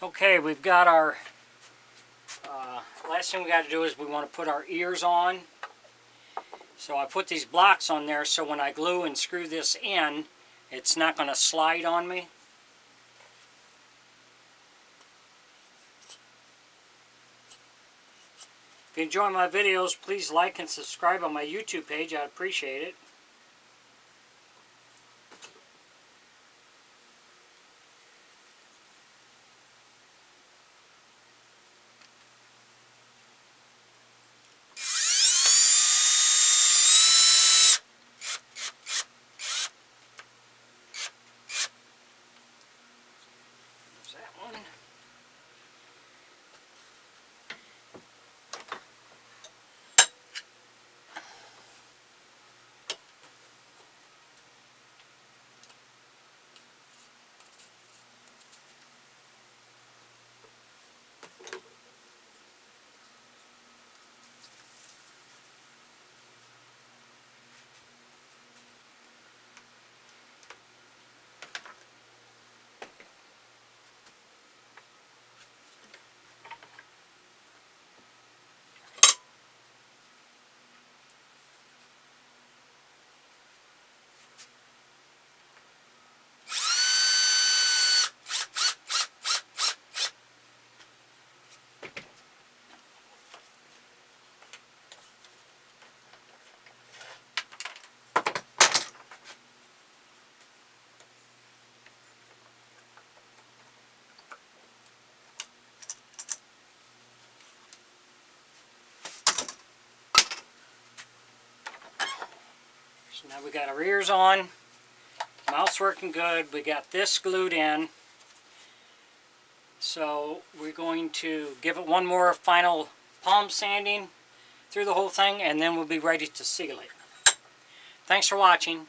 Okay, we've got our, last thing we got to do is we want to put our ears on. So I put these blocks on there so when I glue and screw this in, it's not going to slide on me. If you enjoy my videos, please like and subscribe on my YouTube page. I'd appreciate it. So now we got our ears on, mouth's working good, we got this glued in. So we're going to give it one more final palm sanding through the whole thing and then we'll be ready to seal it. Thanks for watching.